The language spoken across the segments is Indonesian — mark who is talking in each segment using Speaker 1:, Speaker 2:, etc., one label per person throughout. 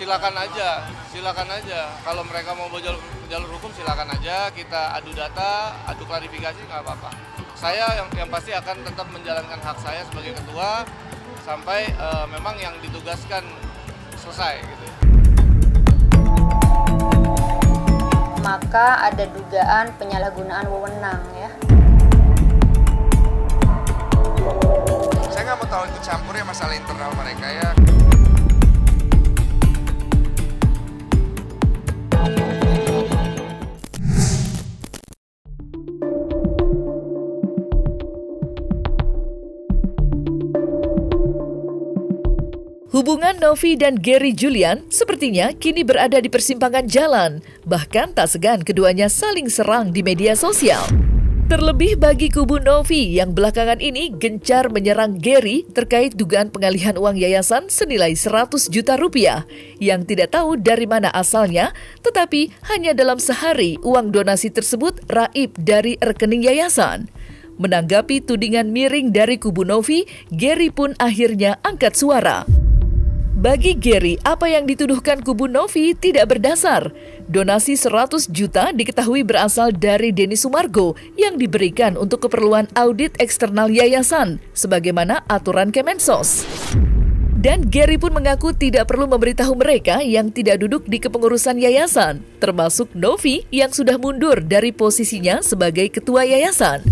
Speaker 1: Silakan aja. Kalau mereka mau jalur hukum silakan aja. Kita adu data, adu klarifikasi nggak apa-apa. Saya yang pasti akan tetap menjalankan hak saya sebagai ketua sampai memang yang ditugaskan selesai gitu.
Speaker 2: Maka ada dugaan penyalahgunaan wewenang ya.
Speaker 3: Saya nggak mau tahu ikut campur ya masalah internal mereka ya.
Speaker 4: Hubungan Novi dan Gary Julian sepertinya kini berada di persimpangan jalan. Bahkan tak segan keduanya saling serang di media sosial. Terlebih bagi kubu Novi yang belakangan ini gencar menyerang Gary terkait dugaan pengalihan uang yayasan senilai 100 juta rupiah yang tidak tahu dari mana asalnya, tetapi hanya dalam sehari uang donasi tersebut raib dari rekening yayasan. Menanggapi tudingan miring dari kubu Novi, Gary pun akhirnya angkat suara. Bagi Gary, apa yang dituduhkan kubu Novi tidak berdasar. Donasi 100 juta diketahui berasal dari Denny Sumargo yang diberikan untuk keperluan audit eksternal yayasan, sebagaimana aturan Kemensos. Dan Gary pun mengaku tidak perlu memberitahu mereka yang tidak duduk di kepengurusan yayasan, termasuk Novi yang sudah mundur dari posisinya sebagai ketua yayasan.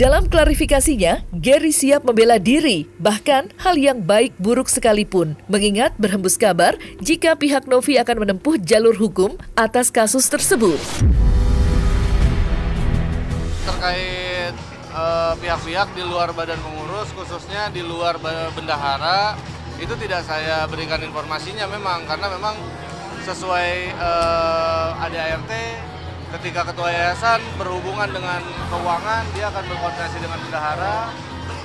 Speaker 4: Dalam klarifikasinya, Gary siap membela diri, bahkan hal yang baik buruk sekalipun, mengingat berhembus kabar jika pihak Novi akan menempuh jalur hukum atas kasus tersebut.
Speaker 1: Terkait pihak-pihak di luar badan pengurus, khususnya di luar bendahara, itu tidak saya berikan informasinya memang, karena memang sesuai ADART, ketika ketua yayasan berhubungan dengan keuangan, dia akan berkoordinasi dengan bendahara.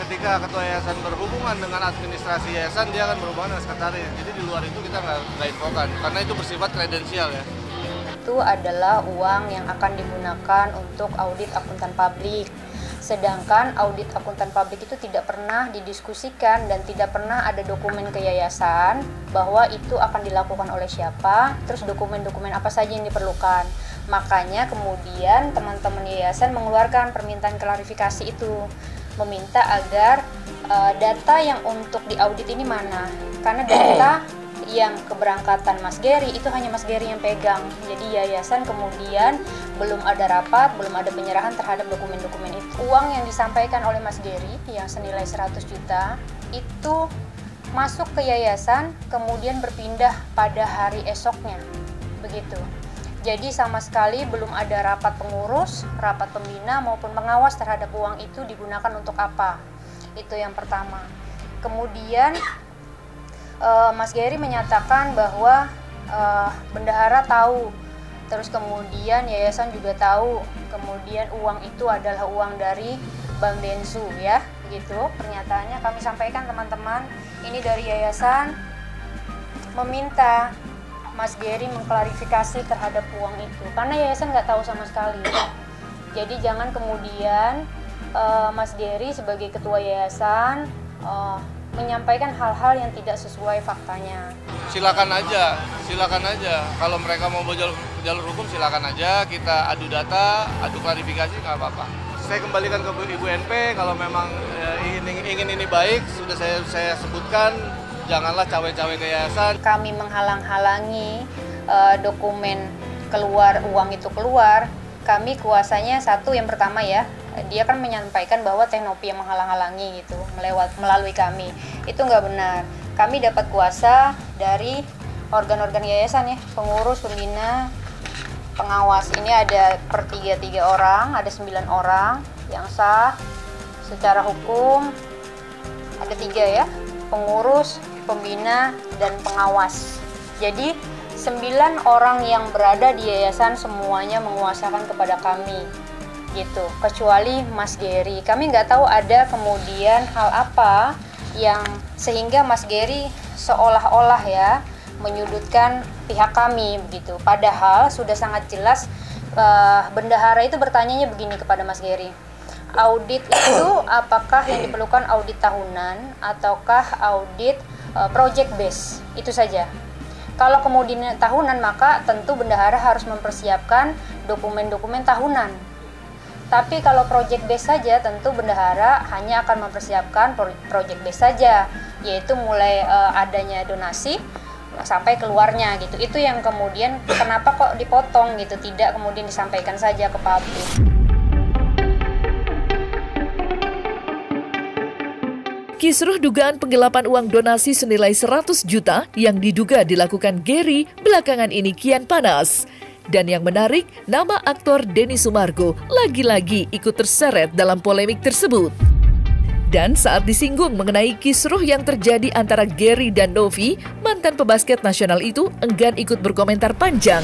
Speaker 1: Ketika ketua yayasan berhubungan dengan administrasi yayasan, dia akan berhubungan dengan sekretaris. Jadi di luar itu kita nggak infokan, karena itu bersifat kredensial ya.
Speaker 2: Itu adalah uang yang akan digunakan untuk audit akuntan publik. Sedangkan audit akuntan publik itu tidak pernah didiskusikan dan tidak pernah ada dokumen ke yayasan bahwa itu akan dilakukan oleh siapa, terus dokumen-dokumen apa saja yang diperlukan. Makanya kemudian teman-teman yayasan mengeluarkan permintaan klarifikasi itu, meminta agar data yang untuk diaudit ini mana, karena data yang keberangkatan Mas Gary itu hanya Mas Gary yang pegang. Jadi yayasan kemudian belum ada rapat, belum ada penyerahan terhadap dokumen-dokumen itu. Uang yang disampaikan oleh Mas Gary yang senilai 100 juta itu masuk ke yayasan, kemudian berpindah pada hari esoknya. Begitu. Jadi sama sekali belum ada rapat pengurus, rapat pembina maupun pengawas terhadap uang itu digunakan untuk apa. Itu yang pertama. Kemudian Mas Gary menyatakan bahwa bendahara tahu, terus kemudian yayasan juga tahu, kemudian uang itu adalah uang dari Bank Densu ya, begitu pernyataannya. Kami sampaikan teman-teman, ini dari yayasan meminta Mas Gary mengklarifikasi terhadap uang itu, karena yayasan nggak tahu sama sekali. Jadi jangan kemudian Mas Gary sebagai ketua yayasan menyampaikan hal-hal yang tidak sesuai faktanya.
Speaker 1: Silakan aja. Kalau mereka mau jalur hukum silakan aja. Kita adu data, adu klarifikasi nggak apa-apa. Saya kembalikan ke Ibu NP, kalau memang ingin ini baik, sudah saya sebutkan, janganlah cawe-cawe ke yayasan.
Speaker 2: Kami menghalang-halangi dokumen keluar, uang itu keluar. Kami kuasanya satu, yang pertama ya, dia kan menyampaikan bahwa Teknopi yang menghalang-halangi gitu melalui kami. Itu nggak benar. Kami dapat kuasa dari organ-organ yayasan ya, pengurus, pembina, pengawas. Ini ada per 3 orang, ada 9 orang yang sah secara hukum. Ada 3 ya, pengurus, pembina, dan pengawas. Jadi 9 orang yang berada di yayasan semuanya menguasakan kepada kami gitu, kecuali Mas Gary. Kami nggak tahu ada kemudian hal apa yang sehingga Mas Gary seolah-olah ya menyudutkan pihak kami begitu. Padahal sudah sangat jelas bendahara itu bertanyanya begini kepada Mas Gary. Audit itu apakah yang diperlukan audit tahunan ataukah audit project base? Itu saja. Kalau kemudian tahunan, maka tentu bendahara harus mempersiapkan dokumen-dokumen tahunan. Tapi kalau project base saja, tentu bendahara hanya akan mempersiapkan project base saja, yaitu mulai adanya donasi sampai keluarnya gitu. Itu yang kemudian kenapa kok dipotong gitu, tidak kemudian disampaikan saja ke publik.
Speaker 4: Kisruh dugaan penggelapan uang donasi senilai 100 juta yang diduga dilakukan Gary belakangan ini kian panas. Dan yang menarik, nama aktor Denny Sumargo lagi-lagi ikut terseret dalam polemik tersebut. Dan saat disinggung mengenai kisruh yang terjadi antara Gary dan Novi, mantan pebasket nasional itu enggan ikut berkomentar panjang.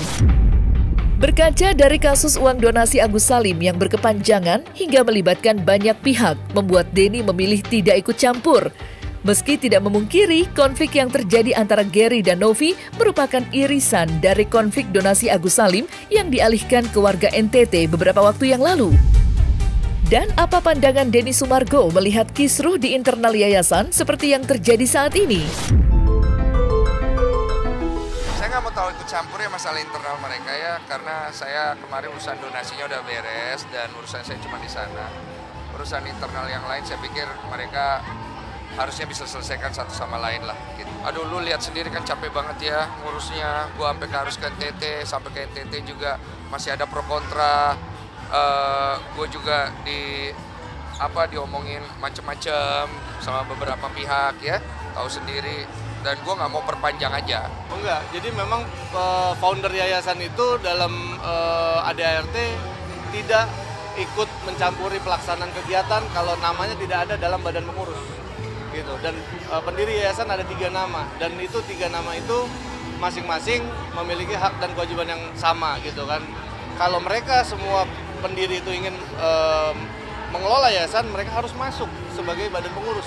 Speaker 4: Berkaca dari kasus uang donasi Agus Salim yang berkepanjangan hingga melibatkan banyak pihak, membuat Denny memilih tidak ikut campur. Meski tidak memungkiri, konflik yang terjadi antara Gary dan Novi merupakan irisan dari konflik donasi Agus Salim yang dialihkan ke warga NTT beberapa waktu yang lalu. Dan apa pandangan Denny Sumargo melihat kisruh di internal yayasan seperti yang terjadi saat ini?
Speaker 3: Saya nggak mau tahu ikut campur ya masalah internal mereka ya, karena saya kemarin urusan donasinya udah beres dan urusan saya cuma di sana. Urusan internal yang lain saya pikir mereka harusnya bisa selesaikan satu sama lain lah gitu. Aduh, lu lihat sendiri kan capek banget ya ngurusnya. Gua sampai harus ke NTT, sampai ke NTT juga masih ada pro kontra. Gue juga diomongin macem-macem sama beberapa pihak ya, tahu sendiri. Dan gue nggak mau perpanjang aja.
Speaker 1: Enggak, jadi memang founder yayasan itu dalam ADART tidak ikut mencampuri pelaksanaan kegiatan kalau namanya tidak ada dalam badan pengurus. Gitu. Dan pendiri yayasan ada 3 nama, dan itu 3 nama itu masing-masing memiliki hak dan kewajiban yang sama gitu kan. Kalau mereka semua pendiri itu ingin mengelola yayasan, mereka harus masuk sebagai badan pengurus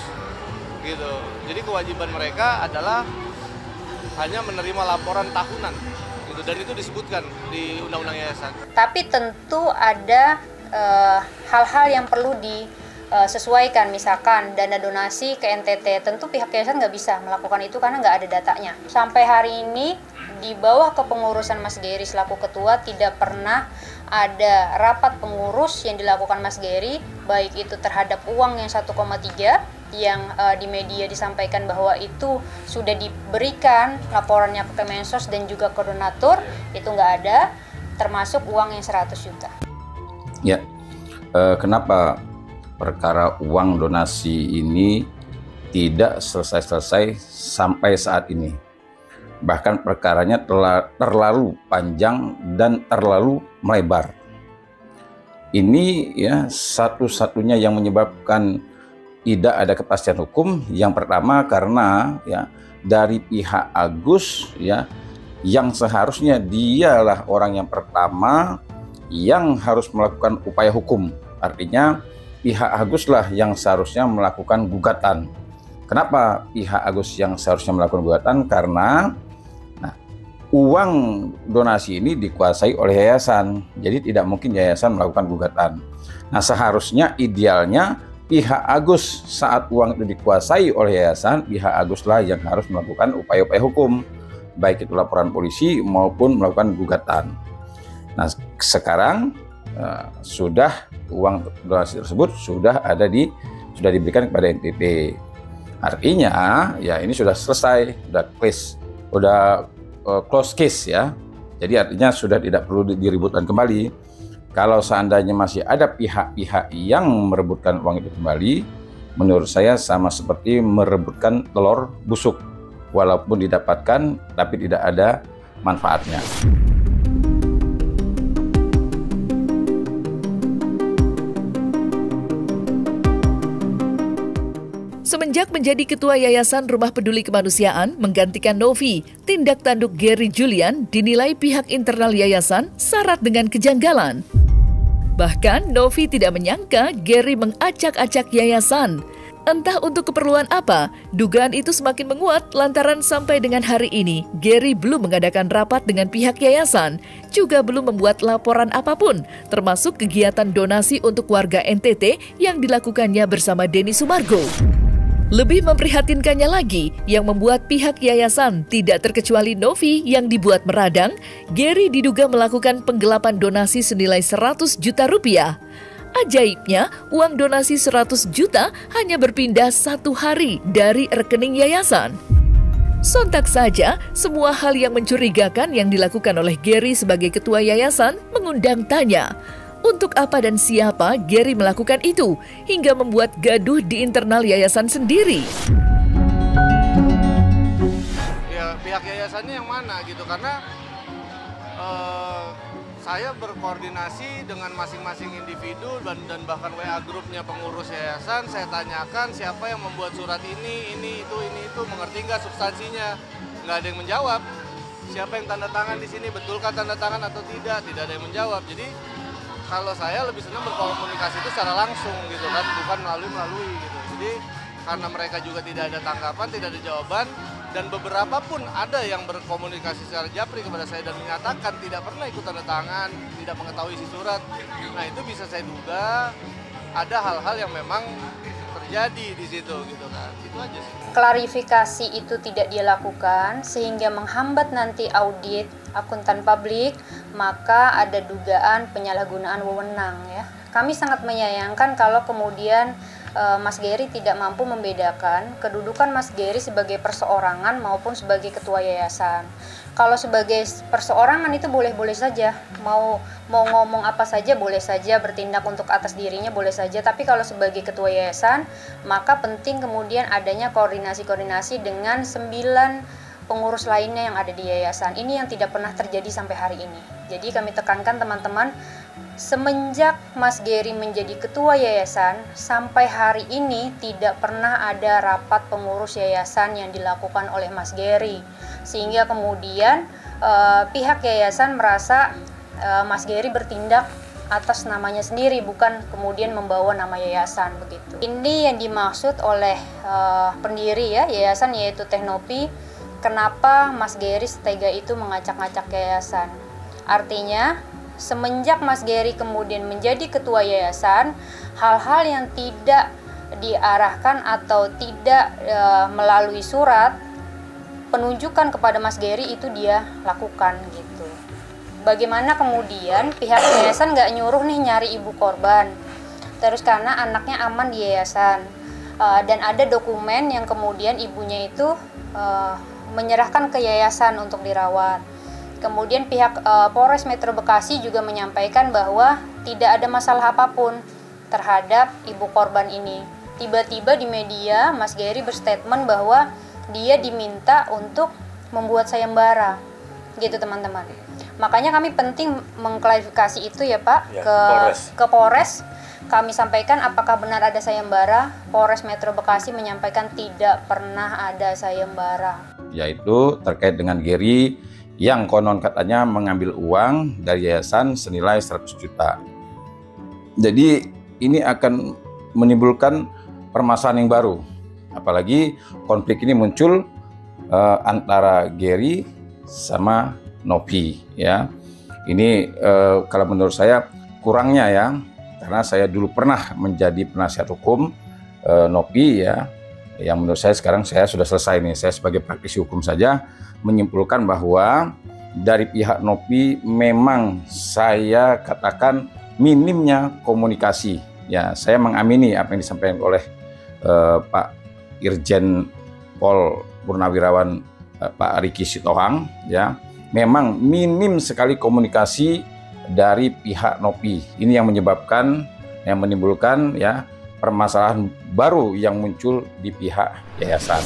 Speaker 1: gitu. Jadi kewajiban mereka adalah hanya menerima laporan tahunan gitu, dan itu disebutkan di undang-undang yayasan.
Speaker 2: Tapi tentu ada hal-hal yang perlu disesuaikan, misalkan dana donasi ke NTT, tentu pihak yayasan nggak bisa melakukan itu karena nggak ada datanya. Sampai hari ini di bawah kepengurusan Mas Gary selaku ketua tidak pernah ada rapat pengurus yang dilakukan Mas Gary, baik itu terhadap uang yang 1,3 yang di media disampaikan bahwa itu sudah diberikan laporannya ke Kemensos dan juga ke donatur, itu nggak ada, termasuk uang yang 100 juta.
Speaker 5: Ya, kenapa perkara uang donasi ini tidak selesai-selesai sampai saat ini? Bahkan perkaranya terlalu panjang dan terlalu melebar. Ini ya satu-satunya yang menyebabkan tidak ada kepastian hukum. Yang pertama karena ya dari pihak Agus ya, yang seharusnya dialah orang yang pertama yang harus melakukan upaya hukum. Artinya pihak Agus lah yang seharusnya melakukan gugatan. Kenapa pihak Agus yang seharusnya melakukan gugatan? Karena uang donasi ini dikuasai oleh yayasan, jadi tidak mungkin yayasan melakukan gugatan. Nah, seharusnya idealnya pihak Agus saat uang itu dikuasai oleh yayasan, pihak Aguslah yang harus melakukan upaya-upaya hukum, baik itu laporan polisi maupun melakukan gugatan. Nah, sekarang sudah uang donasi tersebut sudah diberikan kepada NTT. Artinya ya ini sudah selesai, sudah close case ya. Jadi artinya sudah tidak perlu diributkan kembali. Kalau seandainya masih ada pihak-pihak yang merebutkan uang itu kembali, menurut saya sama seperti merebutkan telur busuk. Walaupun didapatkan tapi tidak ada manfaatnya.
Speaker 4: Semenjak menjadi Ketua Yayasan Rumah Peduli Kemanusiaan menggantikan Novi, tindak tanduk Gary Julian dinilai pihak internal yayasan syarat dengan kejanggalan. Bahkan Novi tidak menyangka Gary mengacak-acak yayasan. Entah untuk keperluan apa, dugaan itu semakin menguat lantaran sampai dengan hari ini Gary belum mengadakan rapat dengan pihak yayasan, juga belum membuat laporan apapun, termasuk kegiatan donasi untuk warga NTT yang dilakukannya bersama Denny Sumargo. Lebih memprihatinkannya lagi, yang membuat pihak yayasan tidak terkecuali Novi yang dibuat meradang, Gary diduga melakukan penggelapan donasi senilai 100 juta rupiah. Ajaibnya, uang donasi 100 juta hanya berpindah 1 hari dari rekening yayasan. Sontak saja, semua hal yang mencurigakan yang dilakukan oleh Gary sebagai ketua yayasan mengundang tanya. Untuk apa dan siapa Gary melakukan itu, hingga membuat gaduh di internal yayasan sendiri?
Speaker 1: Ya, pihak yayasannya yang mana gitu, karena saya berkoordinasi dengan masing-masing individu dan bahkan WA grupnya pengurus yayasan. Saya tanyakan siapa yang membuat surat ini itu, mengerti nggak substansinya? Nggak ada yang menjawab. Siapa yang tanda tangan di sini, betulkah tanda tangan atau tidak? Tidak ada yang menjawab. Jadi kalau saya lebih senang berkomunikasi itu secara langsung gitu kan, bukan melalui gitu. Jadi karena mereka juga tidak ada tanggapan, tidak ada jawaban, dan beberapa pun ada yang berkomunikasi secara japri kepada saya dan menyatakan tidak pernah ikut tanda tangan, tidak mengetahui isi surat. Nah itu bisa saya duga ada hal-hal yang memang terjadi di situ gitu kan. Itu aja sih.
Speaker 2: Klarifikasi itu tidak dia lakukan sehingga menghambat nanti audit akuntan publik, maka ada dugaan penyalahgunaan wewenang ya. Kami sangat menyayangkan kalau kemudian Mas Gary tidak mampu membedakan kedudukan Mas Gary sebagai perseorangan maupun sebagai ketua yayasan. Kalau sebagai perseorangan itu boleh-boleh saja, mau ngomong apa saja boleh saja, bertindak untuk atas dirinya boleh saja, tapi kalau sebagai ketua yayasan, maka penting kemudian adanya koordinasi-koordinasi dengan 9 pengurus lainnya yang ada di yayasan. Ini yang tidak pernah terjadi sampai hari ini. Jadi kami tekankan teman-teman, semenjak Mas Gary menjadi ketua yayasan, sampai hari ini tidak pernah ada rapat pengurus yayasan yang dilakukan oleh Mas Gary. Sehingga kemudian pihak yayasan merasa Mas Gary bertindak atas namanya sendiri, bukan kemudian membawa nama yayasan begitu. Ini yang dimaksud oleh pendiri ya yayasan, yaitu Teknopi. Kenapa Mas Gary setega itu mengacak-ngacak yayasan? Artinya, semenjak Mas Gary kemudian menjadi ketua yayasan, hal-hal yang tidak diarahkan atau tidak melalui surat penunjukan kepada Mas Gary itu dia lakukan gitu. Bagaimana kemudian pihak yayasan nggak nyuruh nih nyari ibu korban, terus karena anaknya aman di yayasan, dan ada dokumen yang kemudian ibunya itu menyerahkan ke yayasan untuk dirawat. Kemudian pihak Polres Metro Bekasi juga menyampaikan bahwa tidak ada masalah apapun terhadap ibu korban ini. Tiba-tiba di media Mas Gary berstatement bahwa dia diminta untuk membuat sayembara, gitu teman-teman. Makanya kami penting mengklarifikasi itu ya Pak, ya, ke Polres. Kami sampaikan apakah benar ada sayembara. Polres Metro Bekasi menyampaikan tidak pernah ada sayembara.
Speaker 5: Yaitu terkait dengan Gary yang konon katanya mengambil uang dari yayasan senilai 100 juta. Jadi ini akan menimbulkan permasalahan yang baru. Apalagi konflik ini muncul antara Gary sama Novi ya. Ini kalau menurut saya kurangnya ya, karena saya dulu pernah menjadi penasihat hukum Novi ya, yang menurut saya sekarang saya sudah selesai nih. Saya sebagai praktisi hukum saja menyimpulkan bahwa dari pihak Novi memang saya katakan minimnya komunikasi. Ya, saya mengamini apa yang disampaikan oleh Pak Irjen Pol Purnawirawan Pak Riki Sitohang ya. Memang minim sekali komunikasi dari pihak Novi. Ini yang menyebabkan, yang menimbulkan ya permasalahan baru yang muncul di pihak yayasan.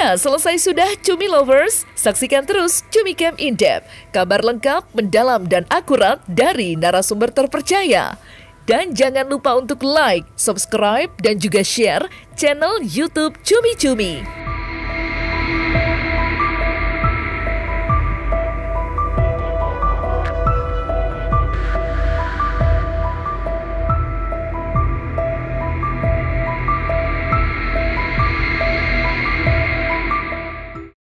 Speaker 4: Nah, selesai sudah Cumi Lovers? Saksikan terus Cumi Camp In-Depth, kabar lengkap, mendalam, dan akurat dari narasumber terpercaya. Dan jangan lupa untuk like, subscribe, dan juga share channel YouTube Cumi Cumi.